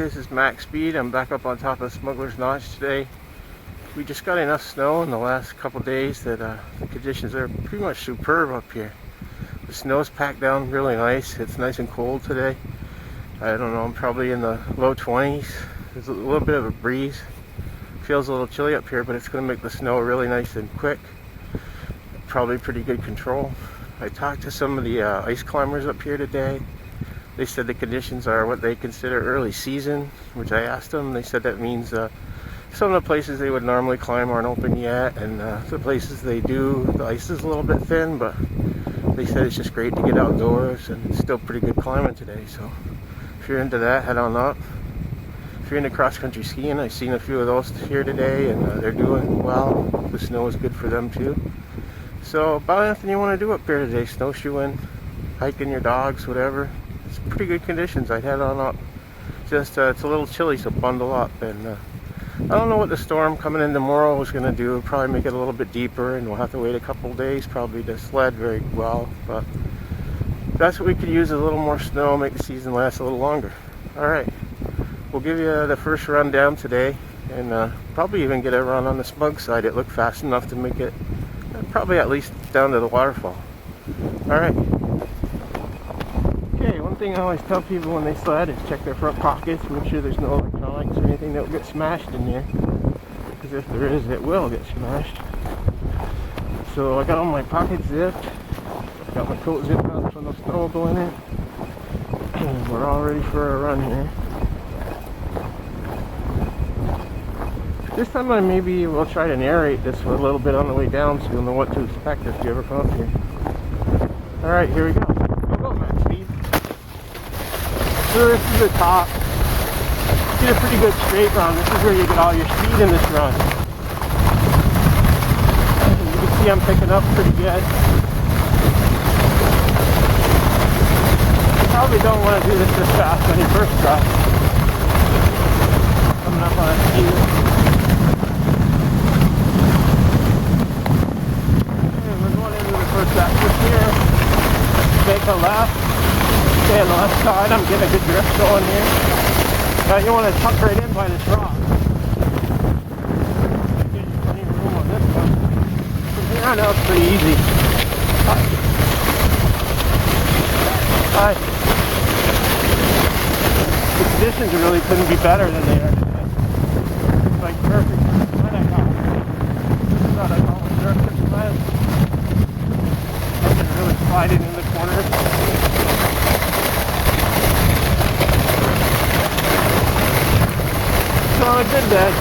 this is Max Speed. I'm back up on top of Smugglers Notch today. We just got enough snow in the last couple days that the conditions are pretty much superb up here. The snow's packed down really nice. It's nice and cold today. I don't know, I'm probably in the low 20s. There's a little bit of a breeze. Feels a little chilly up here, but it's going to make the snow really nice and quick. Probably pretty good control. I talked to some of the ice climbers up here today. They said the conditions are what they consider early season, which I asked them. They said that means some of the places they would normally climb aren't open yet, and the places they do, the ice is a little bit thin, but they said it's just great to get outdoors, and it's still pretty good climbing today. So if you're into that, head on up. If you're into cross-country skiing, I've seen a few of those here today, and they're doing well. The snow is good for them too. So about anything you want to do up here today, snowshoeing, hiking your dogs, whatever. It's pretty good conditions. I'd head on up. Just it's a little chilly, so bundle up. And I don't know what the storm coming in tomorrow is going to do. It'll probably make it a little bit deeper, and we'll have to wait a couple of days probably to sled very well. But that's what we could use, a little more snow, make the season last a little longer. All right, we'll give you the first run down today, and probably even get a run on the Smug side. It looked fast enough to make it probably at least down to the waterfall. All right. Okay, one thing I always tell people when they sled is check their front pockets, make sure there's no electronics or anything that will get smashed in there, because if there is, it will get smashed. So I got all my pockets zipped, got my coat zipped up so no snow will go in it, and we're all ready for a run here. This time I maybe will try to narrate this a little bit on the way down so you'll know what to expect if you ever come up here. Alright, here we go. Go, Max Speed. So this is the top. Get a pretty good straight run. This is where you get all your speed in this run. You can see I'm picking up pretty good. You probably don't want to do this fast when you first drop. Coming up on a ski. Here, make a left, stay on the left side. I'm getting a good drift going here. You want to tuck right in by this rock. Gives you plenty of room on this one. From here on out, it's pretty easy. Hi. The conditions really couldn't be better than they are today. It's like perfect. What I thought I call it perfect sled. Really sliding in the corners. So I did that.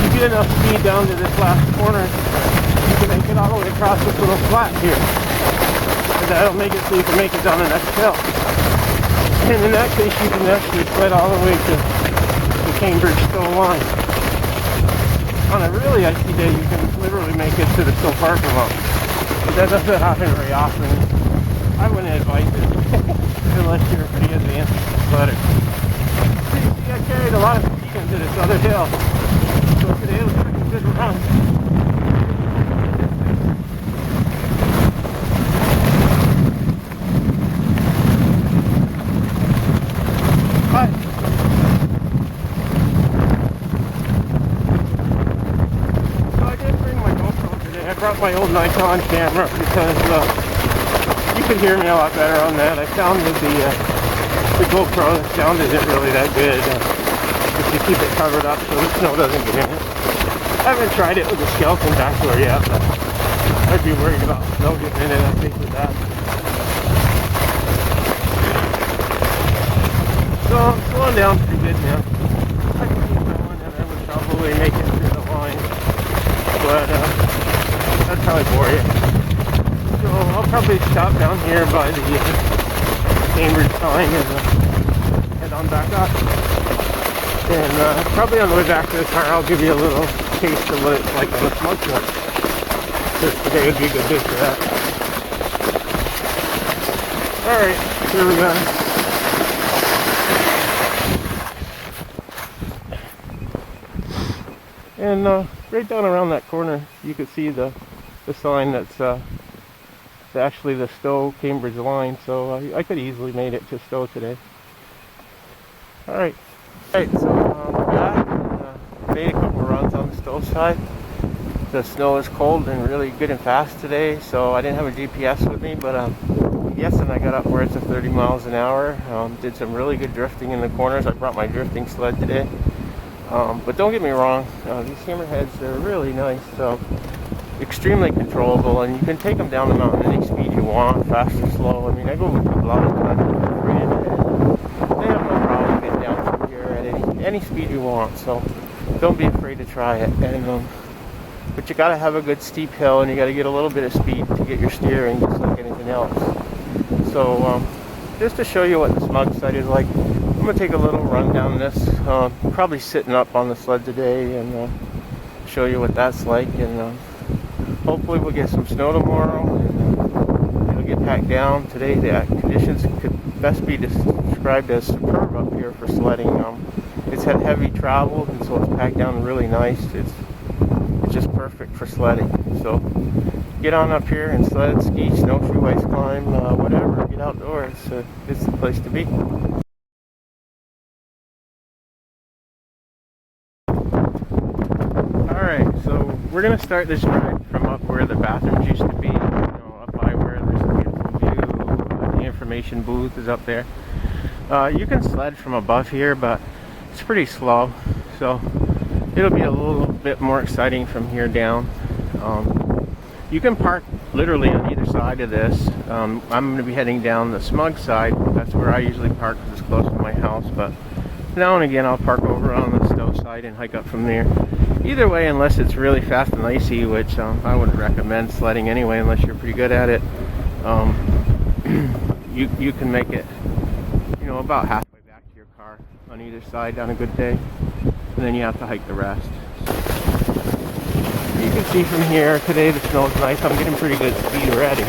You get enough speed down to this last corner, you can make it all the way across this little flat here. And that'll make it so you can make it down the next hill. And in that case, you can actually sled all the way to the Cambridge Stowe line. On a really icy day, you can literally make it to the Stowe parking lot. But that doesn't happen very often. I wouldn't advise it unless you're a pretty advanced sledder. So you see, I carried a lot of speed into this other hill. So today was a pretty good run. Hi. So I did bring my GoPro today. I brought my old Nikon camera because you could hear me a lot better on that. I found that the GoPro sound isn't really that good if you keep it covered up so the snow doesn't get in it. I haven't tried it with a skeleton back door yet, but I'd be worried about snow getting in it, I think, with that. So I'm slowing down pretty good now. I can keep going and I would probably make it through the line, but that'd probably bore you. So I'll probably stop down here by the Cambridge sign and head on back up. And probably on the way back to the car, I'll give you a little taste of what it's like on the Smug side. Because today would be a good day for that. Alright, here we go. And right down around that corner, you can see the sign that's actually the Stowe Cambridge line, so I could easily made it to Stowe today. Alright, Right, so we're back. Made a couple runs on the stove side. The snow is cold and really good and fast today, so I didn't have a GPS with me, but and I got upwards of 30 miles an hour. Did some really good drifting in the corners. I brought my drifting sled today. But don't get me wrong, these hammerheads, they're really nice, so extremely controllable, and you can take them down the mountain any speed you want, fast or slow. I mean, I go with a lot of country, they have no problem getting down through here at any speed you want, so don't be afraid to try it. And but you gotta have a good steep hill, and you gotta get a little bit of speed to get your steering, just like anything else. So just to show you what the Smug side is like, I'm going to take a little run down this, probably sitting up on the sled today, and show you what that's like. And hopefully we'll get some snow tomorrow, and it'll get packed down. Today the conditions could best be described as superb up here for sledding. It's had heavy travel, and so it's packed down really nice. It's just perfect for sledding. So get on up here and sled, ski, snowshoe, ice climb, whatever. Get outdoors. It's the place to be. Alright, so we're going to start this ride from up where the bathrooms used to be, up by where there's a beautiful view. The information booth is up there. You can sled from above here, but it's pretty slow, so it'll be a little bit more exciting from here down. You can park literally on either side of this. I'm going to be heading down the Smug side. That's where I usually park because it's close to my house, but now and again I'll park over on the stove side and hike up from there. Either way, unless it's really fast and icy, which I wouldn't recommend sledding anyway unless you're pretty good at it, you can make it about halfway back to your car on either side on a good day, and then you have to hike the rest. You can see from here today the snow is nice. I'm getting pretty good speed already.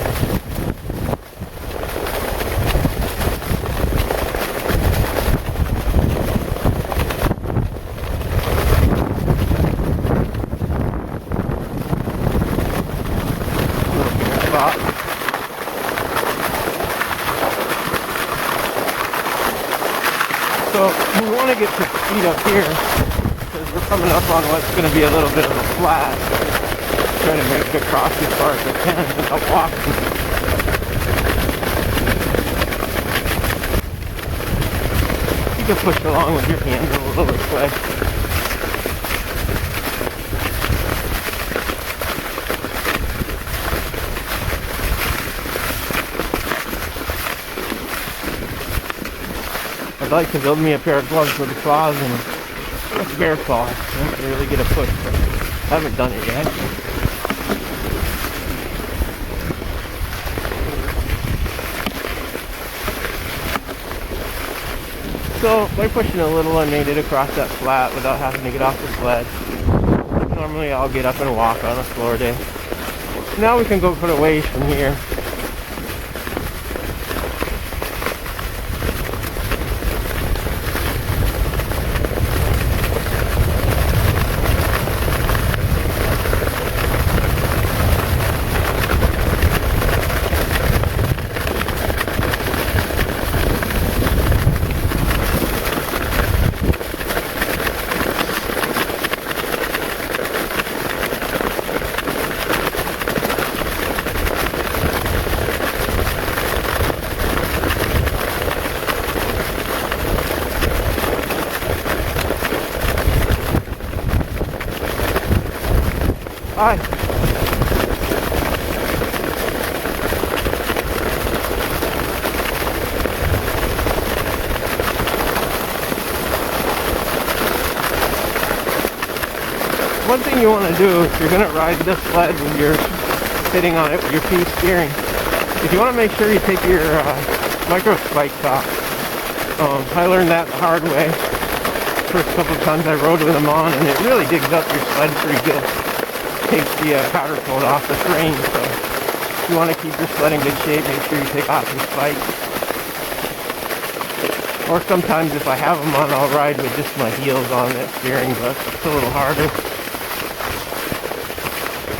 So we want to get to speed up here because we're coming up on what's going to be a little bit of a flat. Trying to make it across as far as I can without walking. You can push along with your handle a little this way. I'd like to build me a pair of gloves with a claws and a bear claw. I can really get a push, but I haven't done it yet. So by pushing a little, I made it across that flat without having to get off the sled. Normally I'll get up and walk on a slower day. Now we can go put a ways from here. Hi. One thing you want to do if you're going to ride this sled when you're sitting on it with your feet steering is you want to make sure you take your micro spikes off. I learned that the hard way. First couple of times I rode with them on, and it really digs up your sled pretty good. Takes the powder coat off the frame, so if you want to keep your sled in good shape, make sure you take off your spikes. Or sometimes if I have them on, I'll ride with just my heels on that steering, but it's a little harder.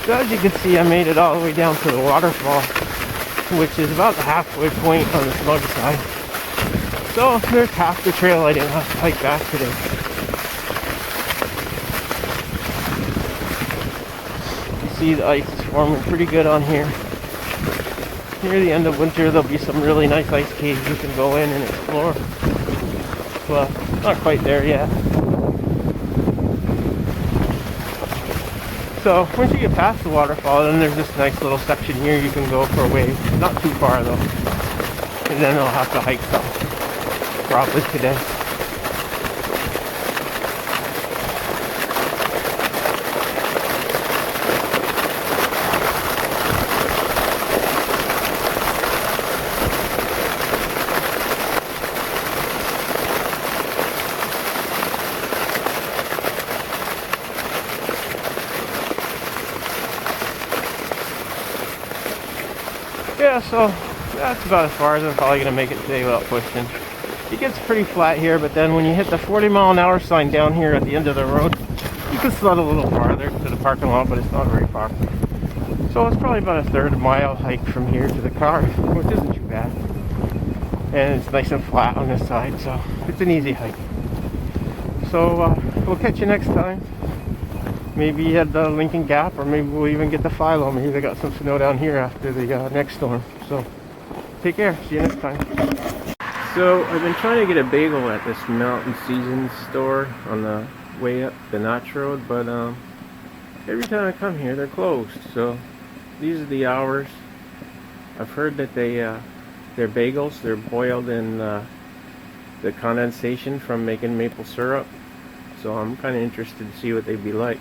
So as you can see, I made it all the way down to the waterfall, which is about the halfway point on the Smug side. So there's half the trail I didn't have to hike back today. You see the ice is forming pretty good on here. Near the end of winter there'll be some really nice ice caves you can go in and explore. Well, not quite there yet. So once you get past the waterfall, then there's this nice little section here you can go for a ways. Not too far though. And then I'll have to hike some. Probably today. Yeah, so that's about as far as I'm probably going to make it today without pushing. It gets pretty flat here, but then when you hit the 40-mile-an-hour sign down here at the end of the road, you can sled a little farther to the parking lot, but it's not very far. So it's probably about a third mile hike from here to the car, which isn't too bad. And it's nice and flat on this side, so it's an easy hike. So we'll catch you next time. Maybe at the Lincoln Gap, or maybe we'll even get the Philo. Maybe they got some snow down here after the next storm. So take care. See you next time. So I've been trying to get a bagel at this Mountain Seasons store on the way up the Notch Road, but every time I come here they're closed. So these are the hours. I've heard that they're bagels. They're boiled in the condensation from making maple syrup. So I'm kind of interested to see what they'd be like.